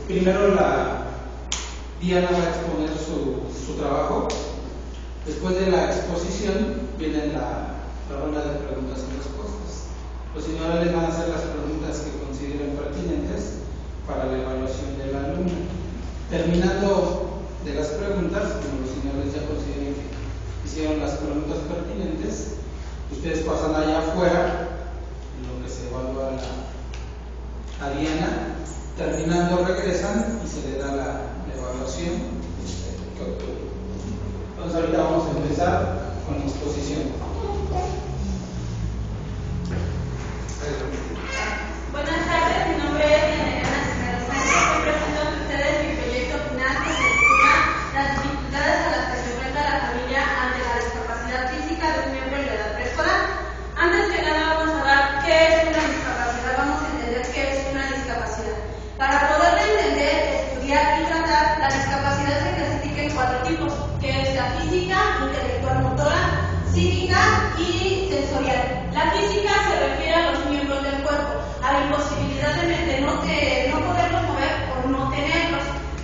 Primero Diana va a exponer su trabajo. Después de la exposición viene la ronda de preguntas y respuestas. Los señores les van a hacer las preguntas que consideren pertinentes para la evaluación del alumno. Terminando de las preguntas, como los señores ya consideren que hicieron las preguntas pertinentes, ustedes pasan allá afuera en lo que se evalúa a Diana. Terminando regresan y se le da la evaluación. Entonces ahorita vamos a empezar con la exposición. Buenas tardes, mi nombre es Diana Cisneros Sánchez. Hoy presento ante ustedes mi proyecto final que se titula Las dificultades a las que se enfrenta la familia ante la discapacidad física de un miembro en la edad preescolar. Antes que nada vamos a ver qué es una discapacidad, vamos a entender qué es una discapacidad. Para poderla entender, estudiar y tratar, la discapacidad se clasifica en 4 tipos, que es la física, intelectual motora, psíquica y sensorial. La física se refiere a los miembros del cuerpo, a la imposibilidad de no poderlos mover o no tenerlos.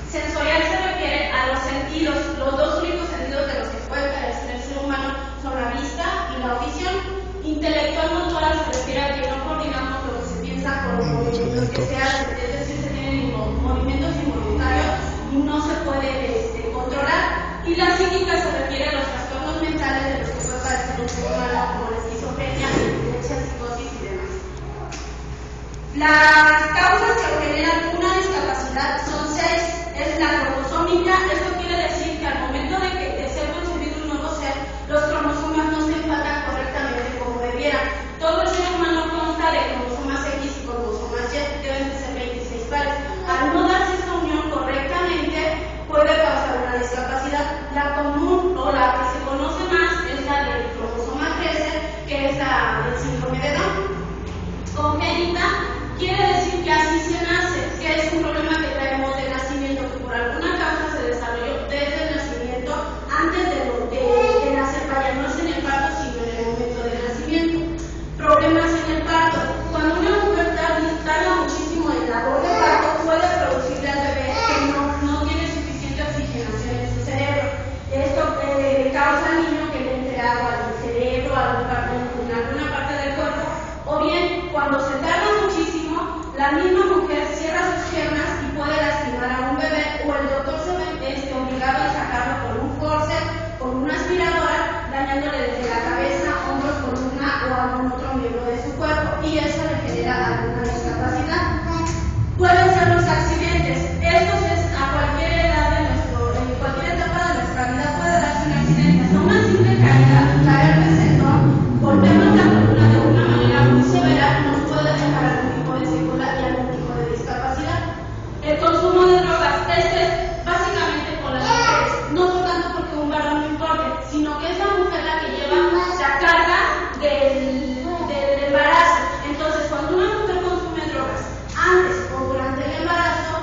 Sensorial se refiere a los sentidos. Los dos únicos sentidos de los que puede carecer el ser humano son la vista y la audición. Intelectual motora se refiere a que no coordinamos lo que se piensa con los movimientos que se hacen, es decir, se tienen movimientos involuntarios y no se puede controlar. Y la psíquica se refiere a los trastornos mentales de los que puede padecer un ser humano, como la esquizofrenia, epilepsia, psicosis y demás. Las causas que generan una discapacidad son 6. Es la cromosómica. Esto quiere decir que al momento de ser concebido un nuevo ser, los cromosomas no se empatan correctamente como debieran. Todo el ser humano consta de cromosomas X y cromosomas Y, deben de ser 26 pares. Al no darse esta unión correctamente, puede causar una discapacidad. La común o la que se conoce más es la del cromosoma 13, que es la del síndrome de Down. Congénita quiere decir que así se nace, que es un problema que traemos de nacimiento, que por alguna causa se desarrolló desde el nacimiento, antes de nacer, vaya, no es en el parto, sino en el momento del nacimiento. Problemas en el parto. Cuando una mujer tarda muchísimo en la labor de parto, puede producirle al bebé que no tiene suficiente oxigenación en su cerebro. Esto causa al niño que le entre agua al cerebro, en alguna parte del cuerpo, o bien cuando se tarda muchísimo, la misma mujer cierra sus piernas y puede lastimar a un bebé, o el doctor se ve obligado a sacarlo con un forceps, con una aspiradora, dañándole desde la cabeza, hombros, columna o algún otro miembro de su cuerpo, y eso le genera alguna discapacidad. Pueden ser los accidentes. Estos es a cualquier edad en cualquier etapa de nuestra vida puede darse un accidente. Hasta una simple caída, caer de sentón, golpearnos la columna de una manera muy severa, nos puede dejar algún tipo de secuela y algún tipo de discapacidad. El consumo de drogas, básicamente con las mujeres, no son tanto porque un varón no importe, sino que es la mujer la que lleva la carga del embarazo. Entonces, cuando una mujer consume drogas antes o durante el embarazo,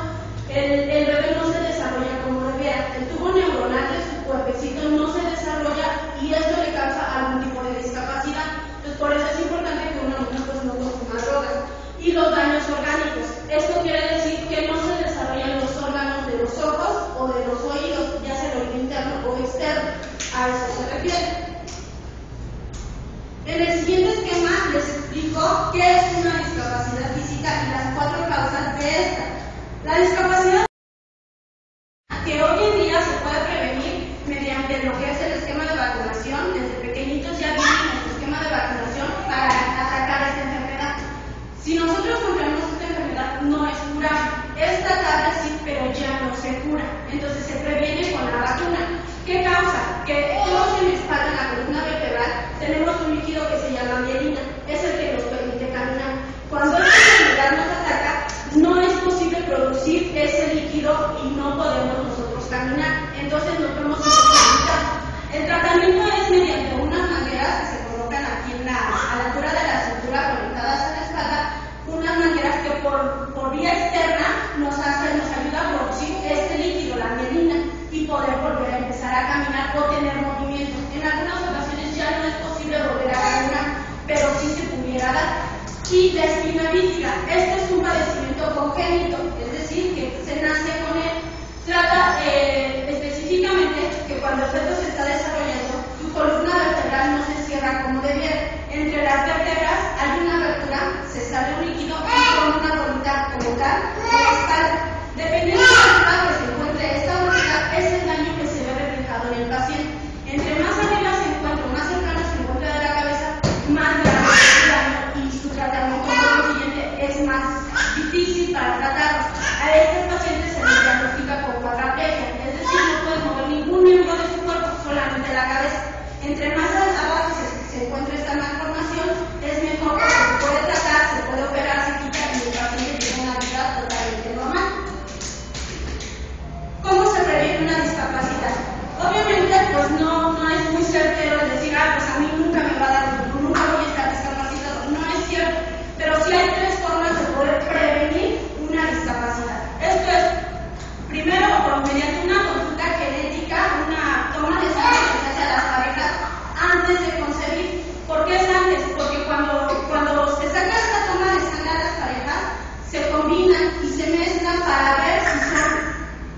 el bebé no se desarrolla como debiera. El tubo neuronal de su cuerpecito no se desarrolla y esto le causa algún tipo de discapacidad. Entonces, por eso es importante que una mujer pues no consuma drogas. Y los daños orgánicos. Esto quiere decir que no se desarrollan los órganos de los ojos o de los oídos, ya sea el oído interno o externo. A eso se refiere. En el siguiente esquema les explico qué es una discapacidad física y las 4 causas de esta. La discapacidad que hoy en día se puede prevenir mediante lo que es el esquema de vacunación. Desde pequeñitos ya viene nuestro esquema de vacunación para atacar esta enfermedad. Si nosotros contraemos esta enfermedad, no es curable. Es tratable sí, pero ya no se cura. Entonces se previene con la vacuna. ¿Qué causa? Que todos en la espalda, en la columna vertebral, tenemos un líquido que se llama mielina. Es el que nos permite caminar. Cuando esta enfermedad nos ataca, no es posible producir ese líquido y no podemos nosotros caminar. Entonces nos vemos imposibilitados. El tratamiento es mediante unas mangueras que se colocan aquí a la altura de la cintura, conectadas a la espalda, unas mangueras que por vía externa nos ayuda a producir este líquido, la mielina, y poder volver a empezar a caminar o tener movimiento. En algunas ocasiones ya no es posible volver a caminar, pero sí se pudiera dar. Y la espina bífida, este es un padecimiento congénito cuando el feto se está desarrollando, su columna vertebral no se cierra como debiera. Entre las vértebras hay una abertura, se sale un líquido y con una colita como tal en la espalda. Dependiendo del estado que se encuentre esta abertura, es el daño que se ve reflejado en el paciente. Entre más arriba se encuentra, más cercano se encuentra de la cabeza, más grave es el daño y su tratamiento por lo siguiente es más difícil para tratarlo. A estos pacientes se les diagnostica con cuadraplegia, es decir, no pueden mover ningún miembro de su cuerpo, solamente la cabeza. Entre más abajo se encuentra esta malformación, es mejor porque se puede tratar, se puede operar, se quita y el paciente tiene una vida totalmente normal. ¿Cómo se previene una discapacidad? Obviamente, pues no es muy certero el decir, pues a mí nunca me va a dar, nunca voy a estar discapacitado. No es cierto, pero sí hay 3 formas de poder prevenir una discapacidad. Esto es, primero, mediante una consulta genética, una toma de sangre que se hace a las parejas antes de concebir. ¿Por qué es antes? Porque cuando se saca esta toma de sangre a las parejas, se combinan y se mezclan para ver si son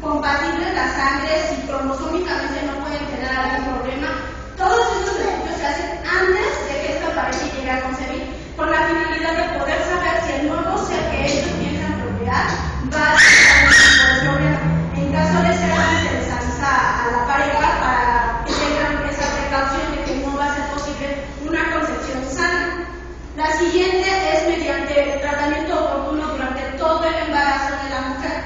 compatibles las sangres, si cromosómicamente no pueden tener algún problema. Todos esos estudios se hacen antes de que esta pareja llegue a concebir, con la finalidad de poder saber si el nuevo ser que ellos piensan procrear va a tener algún tipo de problema. En caso de ser así, se les avisa a la pareja para que tengan esa precaución de que no va a ser posible una concepción sana. La siguiente es mediante el tratamiento oportuno durante todo el embarazo de la mujer.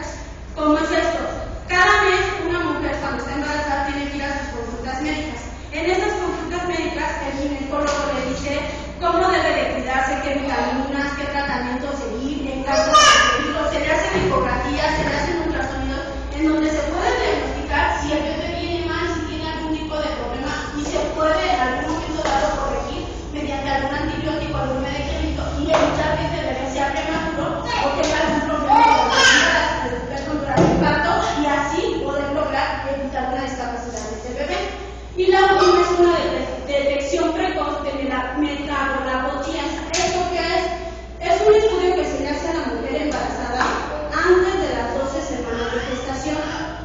¿Cómo es esto? Cada mes una mujer cuando está embarazada tiene que ir a sus consultas médicas. En estas consultas médicas el ginecólogo le dice cómo debe de cuidarse, qué vitaminas, qué tratamiento seguir, en caso de seguirlo, se le hacen ecografías, se le hacen ultrasonidos, en donde se puede diagnosticar si el bebé viene mal, si tiene algún tipo de problema y se puede en algún momento dado corregir mediante algún antibiótico, algún medicamento y evitar que este bebé sea prematuro o tenga algún problema durante el parto y así poder lograr evitar una discapacidad de este bebé. Y la última es una detección precoz de la metabolapotías. ¿Esto qué es? Es un estudio que se le hace a la mujer embarazada antes de las 12 semanas de gestación.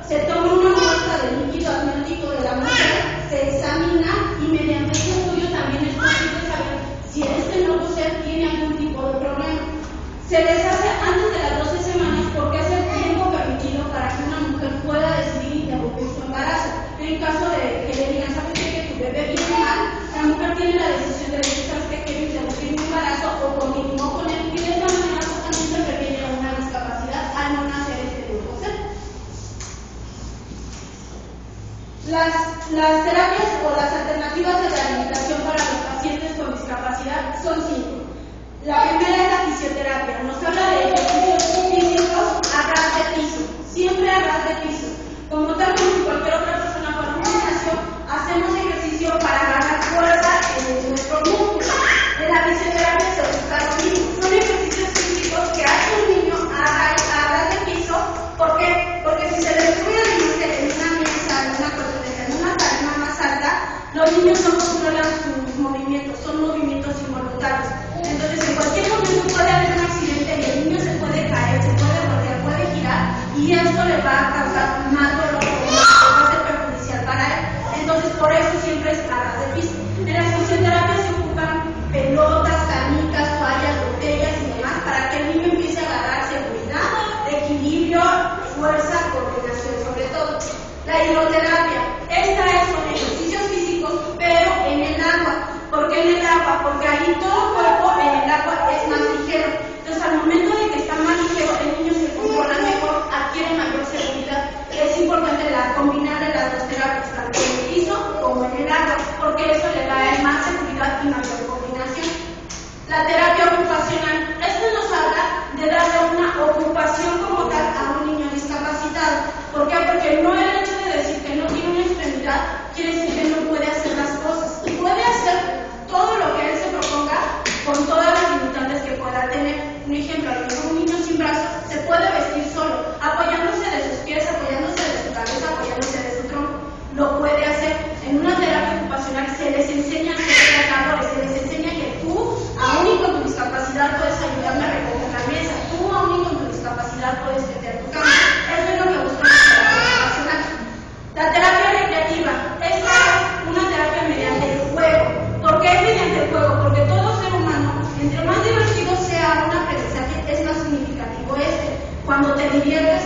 Se toma una muestra del líquido amniótico de la mujer, se examina y mediante este estudio también es posible saber si este nuevo ser tiene algún tipo de problema. Se les hace antes de las 12 semanas porque es el tiempo permitido para que una mujer pueda decidir interrumpir su embarazo. En caso de que le digan, ¿sabes qué? Que tu bebé viene mal, la mujer tiene la decisión de decir, ¿sabes qué? Quiero interrumpir mi embarazo o continúo con él y de esta manera justamente previene una discapacidad al no nacer este nuevo ser. Las terapias o las alternativas de rehabilitación para los pacientes con discapacidad son 5. La primera es la fisioterapia. Nos habla de ejercicios físicos a ras de piso, siempre a ras de piso. Como tal como cualquier otra persona para un gimnasio, hacemos ejercicio para ganar fuerza en nuestro músculo. En la fisioterapia se busca lo mismo. Son ejercicios físicos que hace un niño a ras de piso. ¿Por qué? Porque si se les cuida de imagen en una mesa, en una colchoneta, en una tarima más alta, los niños no controlan sus movimientos, son movimientos involuntarios. Entonces, en cualquier momento puede haber un accidente y el niño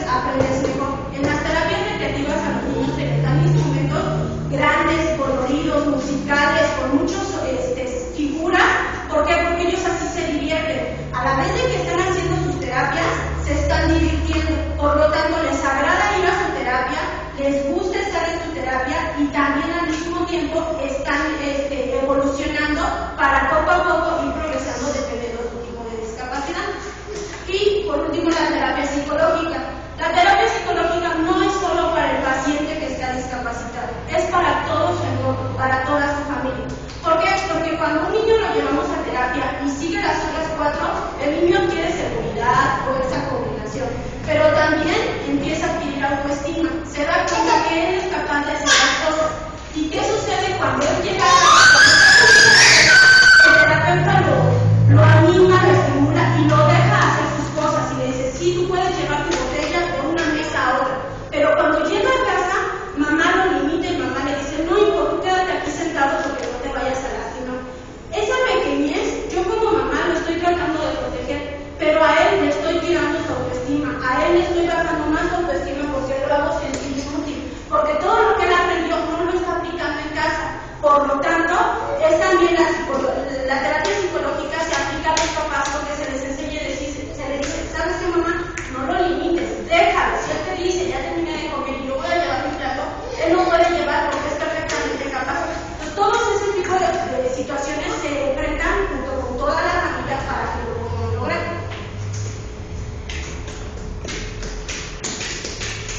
aprendes mejor. En las terapias recreativas a los niños se les dan instrumentos grandes, coloridos, musicales, con muchas figuras. ¿Por qué? Porque ellos así se divierten. A la vez de que están haciendo sus terapias, se están divirtiendo. Por lo tanto, les agrada ir a su terapia, les gusta estar en su terapia y también al mismo tiempo están evolucionando para poco a poco ir progresando dependiendo de su tipo de discapacidad. Y por último, la terapia psicológica. La terapia psicológica no es solo para el paciente que está discapacitado, es para todo su entorno, para toda su familia. ¿Por qué? Porque cuando un niño lo llevamos a terapia y sigue las otras 4, el niño adquiere seguridad o esa combinación, pero también empieza a adquirir autoestima, se da cuenta que él es capaz de hacer las cosas. ¿Y qué sucede cuando él llega a la el terapeuta lo anima, lo estimula y lo deja hacer sus cosas y le dice, sí, tú puedes llevar tu botella de una mesa a otra, pero cuando llega a casa, mamá lo limita y mamá le dice, no, hijo, tú quédate aquí sentado porque no te vayas a lastimar. Esa pequeñez, yo como mamá lo estoy tratando de proteger, pero a él le estoy tirando su autoestima, a él le estoy bajando más su autoestima porque lo hago sentir inútil, porque todo lo que él aprendió no lo está aplicando en casa. Por lo tanto, es también la terapia psicológica se aplica a los papás porque se les enseña y se les dice, ¿sabes qué, mamá? No lo limites, déjalo. Si él te dice, ya terminé de comer y yo voy a llevar mi plato, él no puede llevar porque es perfectamente capaz. Entonces, todos ese tipo de situaciones se enfrentan junto con toda la familia para que lo puedan lograr.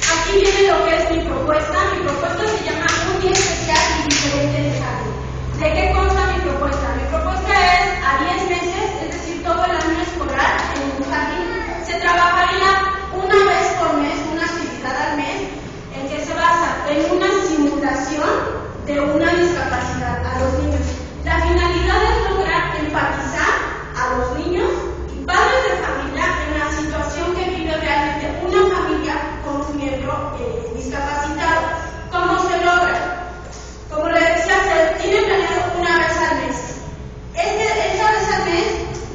Aquí viene lo que es mi propuesta. Mi propuesta se llama Un Día Especial y Diferente de Jardín. ¿De qué consta mi propuesta? Mi propuesta es a 10 meses, es decir, todo el año escolar en un jardín. Se trabajaría una vez por mes, una actividad al mes, en que se basa en una simulación de una discapacidad a los niños. La finalidad es lograr empatizar a los niños y padres de familia en la situación que vive realmente una familia con un miembro discapacitado. ¿Cómo se logra? Como le decía, se tiene planeado una vez al mes. Esa vez al mes,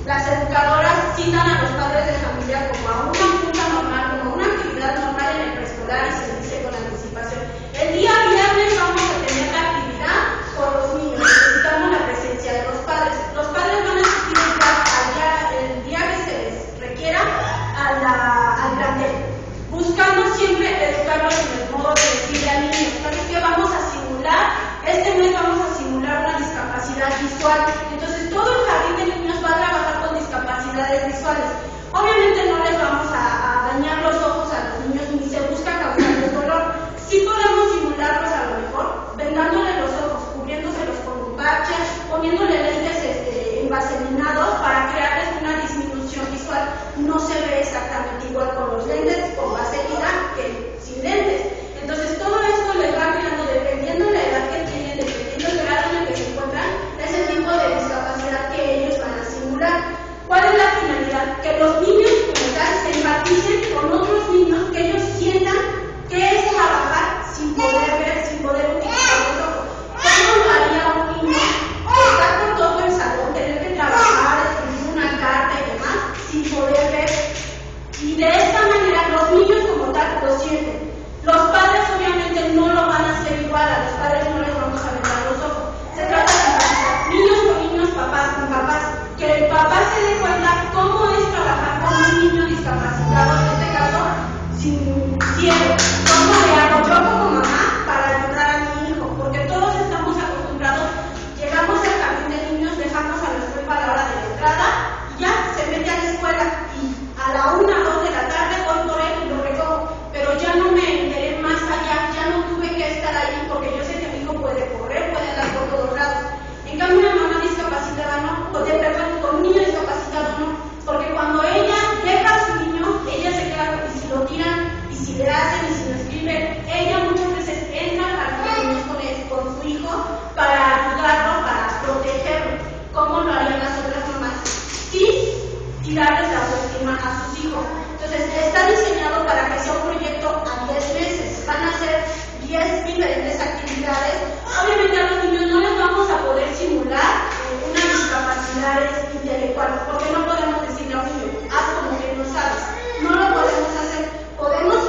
las educadoras citan a los padres de familia como a una junta normal, como a una actividad normal en el preescolar y se dice con anticipación. El día viernes vamos a tener la actividad con los niños, necesitamos la presencia de los padres. Los padres van a asistir el día que se les requiera al plantel, buscando siempre educarlos en el modo de decirle al niño, ¿sabes qué? Vamos a simular, este mes vamos a simular una discapacidad visual. Entonces todo el jardín de niños va a trabajar con discapacidades visuales. Obviamente no les vamos a dañar los ojos a los niños ni se busca causarles dolor. Sí podemos simularlos a lo mejor, vendándole los ojos, cubriéndoselos con un parche, poniéndole lentes envaselinados para crearles una disminución visual. No se ve exactamente igual con los lentes con vaselina que sin lentes. Entonces todo esto les va creando, dependiendo de la edad que tienen, dependiendo del grado en el que se encuentran, ese tipo de discapacidad que ellos van a simular. ¿Cuál es la finalidad? Que los niños como tal se empaticen con otros niños, que ellos sientan que es trabajar sin poder ver, sin poder utilizar los ojos. ¿Cómo lo haría un niño estar por todo el salón, tener que trabajar, escribir una carta y demás, sin poder ver? Y de esta manera los niños como tal lo sienten. Los padres obviamente no lo van a hacer igual, a los padres no les vamos a vendar los ojos. Se trata de empatizar niños con niños, papás con papás, que el papá se dé cuenta cómo es trabajar con un niño discapacitado, en este caso, sin ciego. ¿Cómo le hago yo como mamá para ayudar a mi hijo? Porque todos estamos acostumbrados, llegamos al jardín de niños, dejamos a nuestro hijo a la hora de la entrada y ya se mete a la escuela y a la 1 o 2 de la tarde voy por él y lo recojo, pero ya no me enteré más allá, ya no tuve que estar ahí porque yo sé que mi hijo puede correr, puede andar por todos lados. En cambio, una mamá discapacitada no, con un niño discapacitado no, porque cuando ella deja a su niño, ella se queda y si lo tiran, y si le hacen, y si lo escriben, ella muchas veces entra al jardín con su hijo para ayudarlo, para protegerlo. ¿Cómo lo harían las otras mamás? Sí, tirarles la autoestima a sus hijos. Entonces, está diseñado para que sea un proyecto a 10 meses. Van a ser 10 diferentes actividades. Obviamente a los niños no les vamos a poder simular una discapacidad intelectual, porque no podemos decirle a un niño, haz como que no sabes. No lo podemos hacer. Podemos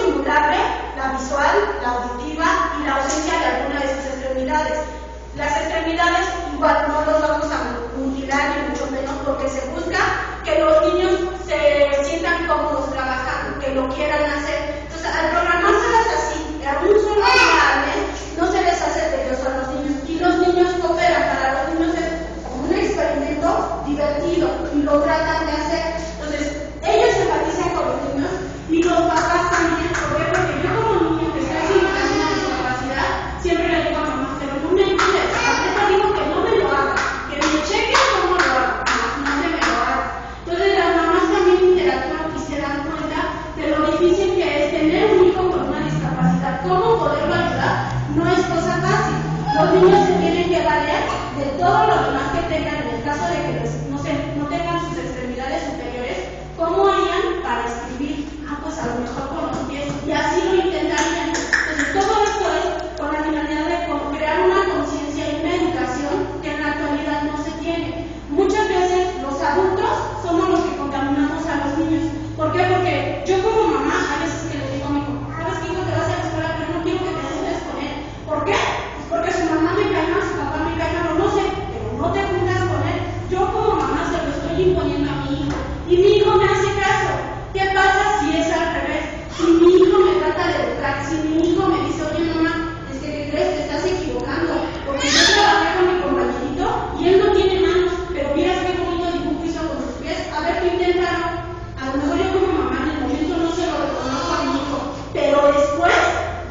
los niños se tienen que valer de todo lo demás que tengan en el caso de que no tengan sus extremidades superiores. ¿Cómo harían para escribir? Pues a lo mejor con los pies, y así lo intentarían. Entonces, todo esto es con la finalidad de crear una conciencia y una educación que en la actualidad no se tiene. Muchas veces los adultos somos los que contaminamos a los niños. ¿Por qué? Porque yo como mamá, a veces que le digo a mi hijo, ¿sabes qué, hijo? Te vas a la escuela, pero no quiero que te juntes con él. ¿Por qué? Pues porque su mamá me cae mal, su papá me cae mal, no sé, pero no te juntas con él. Yo como mamá se lo estoy imponiendo a mi hijo, y mi hijo me hace caso. ¿Qué pasa si es al revés? Si mi hijo me trata de educar, si mi hijo me dice, oye mamá, es que ¿qué crees? Te estás equivocando, porque yo trabajé con mi compañerito y él no tiene manos, pero miras qué bonito dibujo hizo con sus pies, a ver, tú inténtalo. A lo mejor yo como mamá en el momento no se lo reconozco a mi hijo, pero después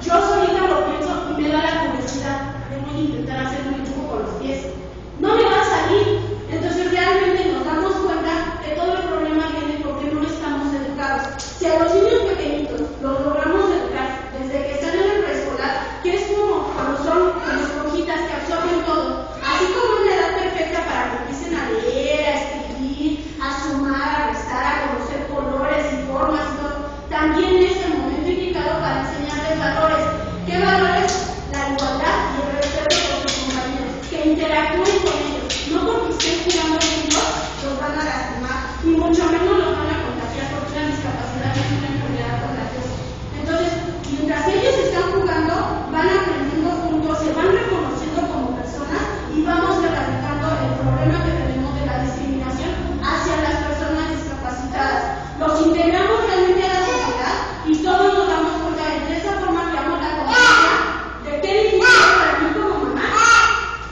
yo solita lo pienso y me da la curiosidad. A ver, voy a intentar hacer un dibujo con los pies. No me va a salir. Entonces realmente nos damos cuenta que todo el problema viene porque no estamos educados. Si a los niños pequeñitos los logramos educar desde que están en el preescolar, que es como cuando son esponjitas que absorben todo, así como es la edad perfecta para que empiecen a leer, a escribir, a sumar, a restar, a conocer colores y formas y todo, también es el momento indicado para enseñarles valores. ¿Qué valores? La igualdad y el respeto por sus compañeros, que interactúen con ellos, no porque estén jugando juntos los van a lastimar, ni mucho menos los van a contagiar, porque la discapacidad es una enfermedad contagiosa. Entonces, mientras ellos están jugando, van aprendiendo juntos, se van reconociendo como personas y vamos erradicando el problema que tenemos de la discriminación hacia las personas discapacitadas. Los integramos realmente a la sociedad y todos nos damos cuenta de esa forma que damos la conciencia de qué difícil es para mí como mamá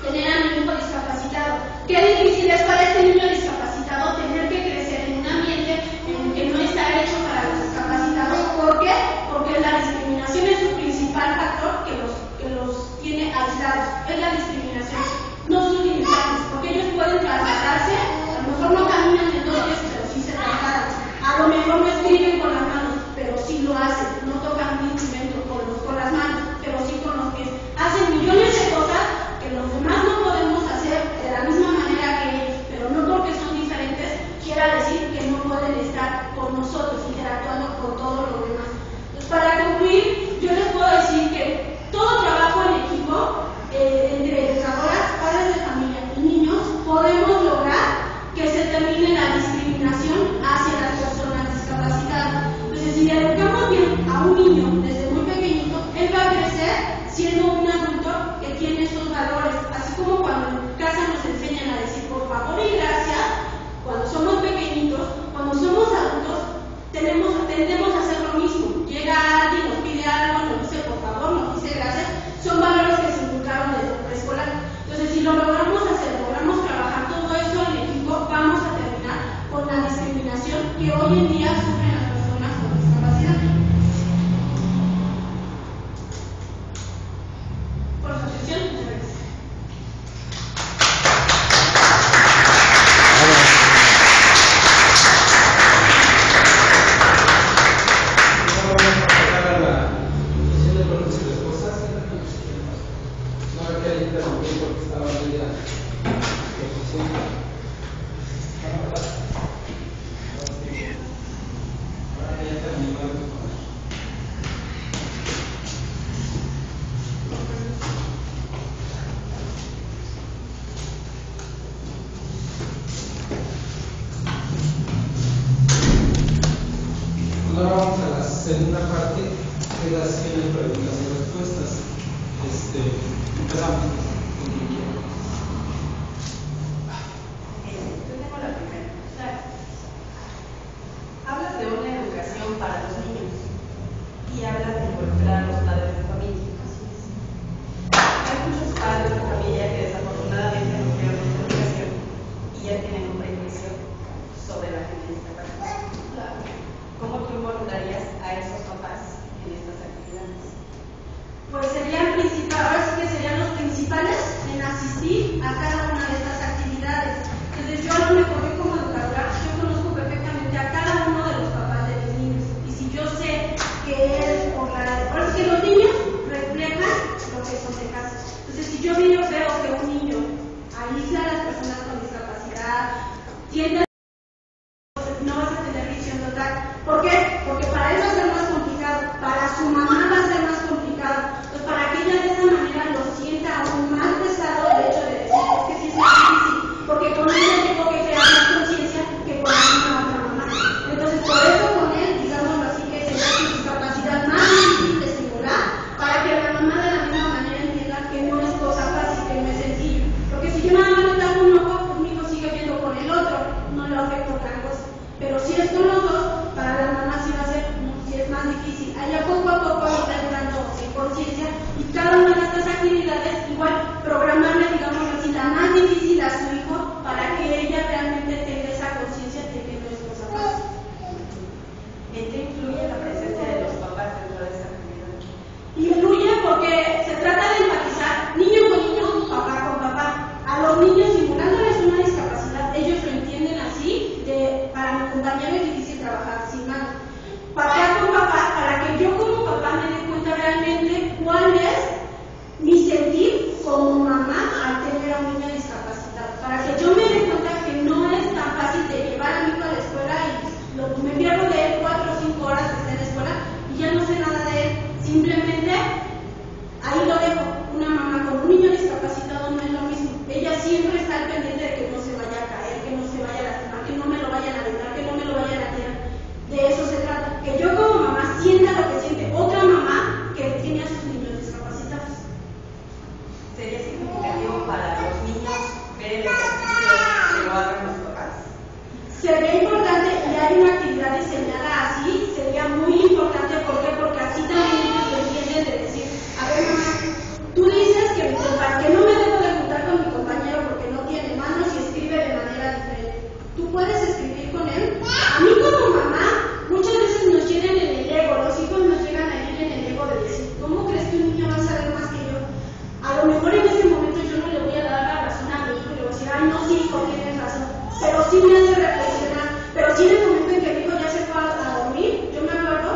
tener a mi hijo discapacitado. Qué difícil es para este niño discapacitado tener que crecer en un ambiente en el que no está hecho para los discapacitados. ¿Por qué? Porque la discriminación es su principal factor que los tiene aislados. Es la discriminación. No son limitantes, porque ellos pueden trasladarse, a lo mejor no caminan de 2 pies, pero sí se trasladan. A lo mejor no escriben con las manos, pero sí lo hacen. No tocan un instrumento con las manos, pero sí con los pies. Hacen millones de cosas que los demás no podemos hacer de la misma manera que ellos, pero no porque son diferentes, quiera decir que no pueden estar con nosotros interactuando con todo lo demás. Entonces, para concluir, yo les puedo decir que todo trabajo en equipo, entre educadoras, padres de familia y niños, podemos lograr que se termine la discriminación hacia las personas discapacitadas. Entonces, si educamos bien a un niño desde muy pequeñito, él va a crecer siendo un adulto que tiene esos valores, así como cuando en casa nos enseñan a decir por favor y gracias, cuando somos pequeñitos, cuando somos adultos, tendemos a hacer lo mismo. Llega alguien, nos pide algo, nos dice por favor, nos dice gracias, son valores que se inculcaron desde el preescolar. Entonces, si lo logramos hacer, logramos trabajar todo esto en equipo, vamos a terminar con la discriminación que hoy en día sufren las personas con discapacidad. Por su atención, muchas gracias. Ahora vamos a la segunda parte, que es la sesión de preguntas y respuestas. Empezamos. Yo tengo la primera. Hablas de una educación para los niños y hablas de involucrar a los padres de familia. Hay muchos padres de familia que desafortunadamente no creen en esta educación y ya tienen un prejuicio sobre la gente discapacitada. ¿Cómo tú involucrarías a esos papás en estas actividades? Pues serían ahora sí que serían los principales en hacer controlar. ¿Por qué? Porque para él va a ser más complicado, para su mamá va a ser más complicado. Pues para que ella de esa manera lo sienta aún más pesado el hecho de decir, es que sí es más difícil, porque con ella tengo que crear más conciencia que con una otra mamá. Entonces, por eso con él, digámoslo así, que es su discapacidad más difícil de estimular, para que la mamá de la misma manera entienda que no es cosa fácil, que no es sencillo. Porque si yo nada más le tapo un ojo, pues mi hijo sigue viendo con el otro, no le afecta otra cosa. Pero si es con los dos, para la mamá sí va a ser, sí es más difícil. Allá poco a poco está entrando en conciencia y cada una de estas actividades, igual programarle, digamos así, la más difícil a su hijo para que ella realmente tenga esa conciencia de que no es cosa fácil. ¿En qué influye la presencia de los papás dentro de esta actividad? Influye porque se trata de empatizar niño con niño, papá con papá. A los niños simulándoles una discapacidad, ellos lo entienden así, para mi compañero es difícil trabajar sin mano. Papá con papá, para que yo como papá me dé cuenta realmente cuál es mi sentir como mamá al tener a un niño discapacitado. Para que yo me dé cuenta que no es tan fácil de llevar a mi hijo a la escuela y me pierdo de él 4 o 5 horas que esté en la escuela y ya no sé nada de él. Simplemente ahí lo dejo. Una mamá con un niño discapacitado no es lo mismo. Ella siempre está al pendiente de que no se vaya a caer, que no se vaya a lastimar, que no me lo vayan a aventar, que no me lo vayan a tirar. De eso se trata. Que yo como mamá sienta lo que siente otra mamá que tiene a sus niños discapacitados. ¿Sería significativo para los niños ver el ejercicio que lo hagan los papás? Sería importante y hay una actividad diseñada así, sería muy importante. ¿Por qué? Porque así también ellos lo entienden de decir, a ver mamá, tú dices que no me debo de juntar con mi compañero porque no tiene manos y escribe de manera diferente. ¿Tú puedes escribir con él? A mí como mamá, muchas veces nos llenan en el ego, los hijos nos llegan a ir en el ego de decir, ¿cómo crees que un niño va a saber más que yo? A lo mejor en ese momento yo no le voy a dar la razón a mi hijo y le voy a decir, ay no, sí hijo, tienes razón, pero sí me hace reflexionar. Pero sí en el momento en que mi hijo ya se fue a dormir, yo me acuerdo,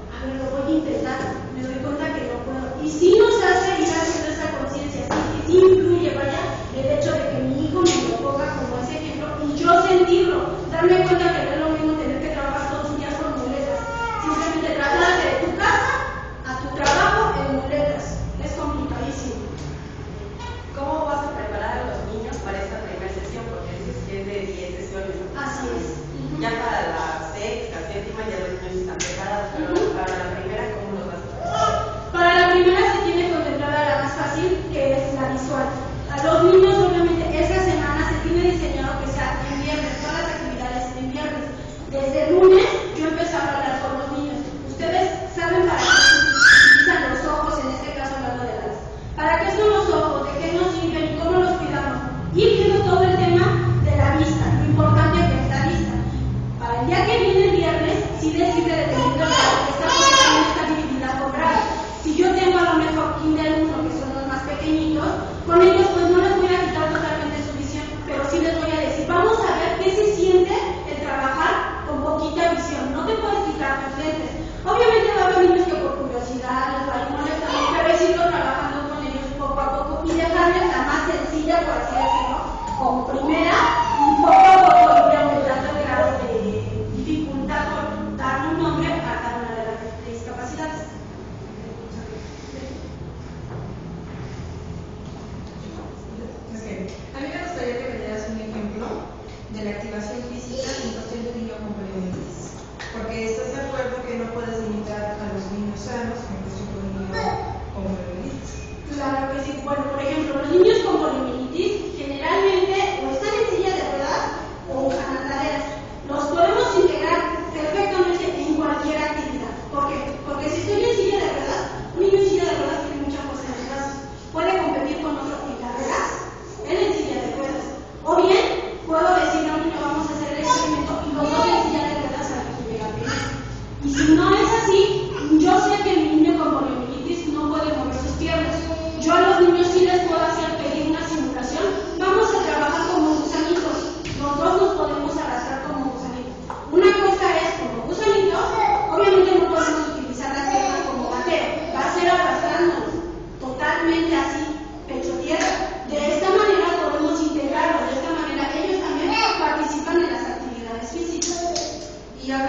a ver, lo voy a intentar, me doy cuenta que no puedo. Y sí nos hace ir haciendo esa conciencia, sí influye, vaya, el hecho de que mi hijo me lo ponga como ese ejemplo y yo sentirlo, darme cuenta que no es lo mismo tener que trabajar todos los días con muletas. Simplemente trasladarte de tu casa a tu trabajo en muletas. Es complicadísimo. ¿Cómo vas a preparar a los niños para esta primera sesión? Porque dices que es de 10 sesiones, ¿no? Así es. Ya para la sexta, séptima ya los niños están preparados, pero para la primera, ¿cómo los vas a preparar? Para la primera se tiene contemplada la más fácil, que es la visual. A los niños, obviamente, esa semana se tiene diseñado que sea en viernes, todas las actividades en viernes. Desde el lunes yo empezaba a hablar con los niños. Ustedes saben para qué se utilizan los ojos, en este caso hablando de las. ¿Para qué son los ojos? ¿De qué nos sirven? ¿Y cómo los cuidamos? Y viendo todo el tema de la vista, lo importante que es la vista. Para el día que viene el viernes, sí decirle dependiendo de esta cosa también está dividida por grado. Si yo tengo a lo mejor kinder 1, que son los más pequeñitos, con ellos pues no les voy a quitar totalmente su visión, pero sí les voy a decir, vamos a ver qué se siente el trabajar con poquita visión. No te puedes quitar tus lentes. Obviamente va a haber niños que por curiosidad les va a ir molestando, pero es irlo trabajando con ellos poco a poco y dejarles la más sencilla, por así decirlo, como primera, y poco a poco ir aumentando el grado de dificultad por dar un nombre a cada una de las discapacidades. A mí me gustaría que me dieras un ejemplo de la activación física en cuestión de un niño con poliomielitis. Porque estás de acuerdo que no puedes limitar a los niños sanos en cuestión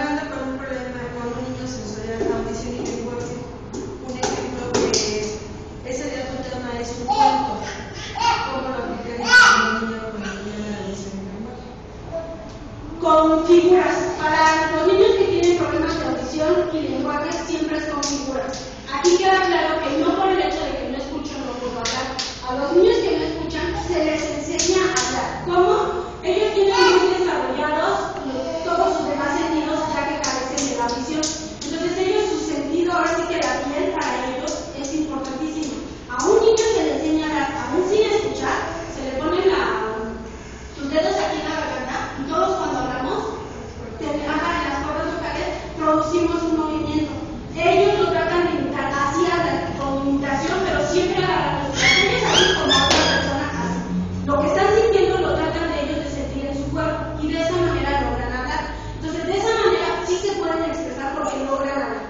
comparando con un problema con un niño sensorial, audición y lenguaje, un ejemplo que ese día tu tema es un cuento, ¿cómo lo aplicarías con un niño con problema de audición y lenguaje? Con figuras. Para los niños que tienen problemas de audición y lenguaje siempre es con figuras. Aquí queda claro que no por el hecho de que no escuchan no puedo hablar. A los niños que no escuchan se les enseña a hablar. ¿Cómo? Ellos tienen muy desarrollados todos sus demás sentidos ya que carecen de la audición. Entonces ellos su sentido, ahora sí que la piel para ellos es importantísimo. A un niño se le enseña a hablar, aún sin escuchar, se le ponen sus dedos aquí en la garganta y todos cuando hablamos, en las cuerdas vocales, producimos un movimiento. Ellos lo tratan de imitar, así hablan, con imitación, pero siempre agarran las señas así como otra persona hace. Lo que están sintiendo lo tratan de ellos de sentir en su cuerpo y de esa manera logran hablar. Entonces, de esa manera sí se pueden expresar porque logran hablar.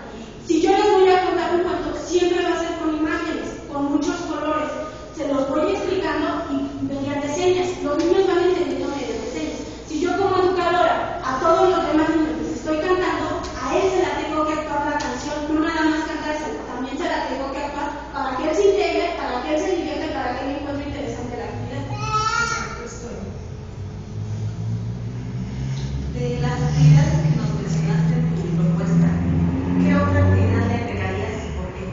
Si yo les voy a contar un cuento, siempre va a ser con imágenes, con muchos colores. Se los voy explicando y mediante señas. Los niños van entendiendo mediante señas. Si yo como educadora a todos los demás niños les estoy cantando, a él se la tengo que actuar la canción, no nada más cantársela, también se la tengo que actuar para que él se integre, para que él se divierte, para que él encuentre interesante la actividad. De las actividades que nos mencionaste en tu propuesta, ¿qué otra actividad le agregarías y por qué?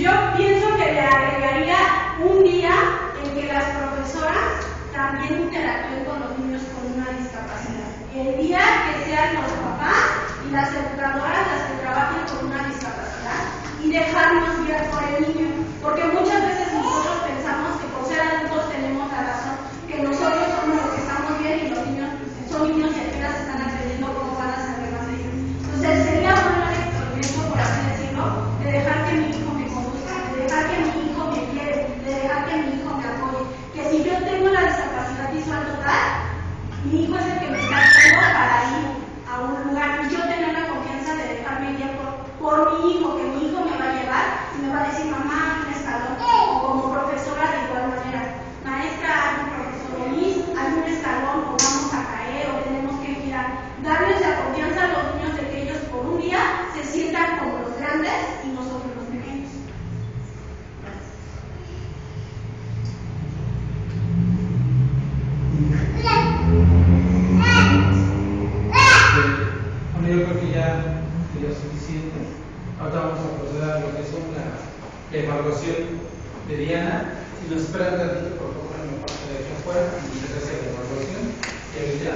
Yo pienso que le agregaría un día en que las profesoras también interactúen con los niños con una discapacidad. El día que sean los papás y las educadoras las que trabajen con una discapacidad y dejarnos guiar por el niño. Porque muchas veces nosotros pensamos que por ser adultos tenemos la razón, que nosotros somos los que estamos bien y los niños son niños y apenas están aprendiendo cómo van a saber más de ellos. Entonces sería bueno el experimento, por así decirlo, de dejar que mi hijo me conduzca, de dejar que mi hijo me quiere, de dejar que mi hijo me apoye. Que si yo tengo la discapacidad visual total, mi hijo es el que me está guiando para ir a un lugar y yo tener la confianza de dejarme guiar por mi hijo, que mi hijo me va a llevar y me va a decir, mamá, hay un escalón, o como profesora de igual manera, maestra, hay un profesor Luis, hay un escalón, o vamos a caer, o tenemos que girar. Darles la confianza a los niños de que ellos por un día se sientan como los grandes y nosotros los pequeños. Bueno, yo creo que ya sería suficiente. Ahora vamos a proceder a lo que son la evaluación de Diana. Si nos esperan un ratito, por favor, en la parte de aquí afuera, y se hace la evaluación. Y ahorita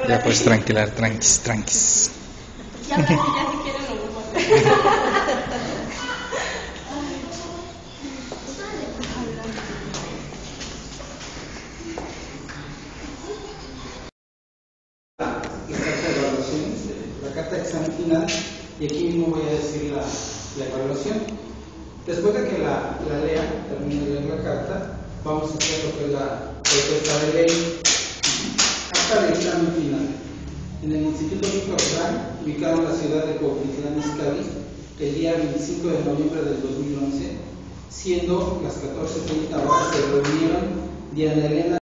Ya puedes tranquilar, tranquis. Ya si quieren lo la carta de examen final, y aquí mismo voy a decir la evaluación. Después de que la lea, termine de leer la carta, vamos a hacer lo que es la propuesta de ley. Acta de examen final. En el Instituto Microplan, ubicado en la ciudad de Cuautitlán Izcalli, el día 25 de noviembre del 2011, siendo las 14:30 horas se reunieron Diana Elena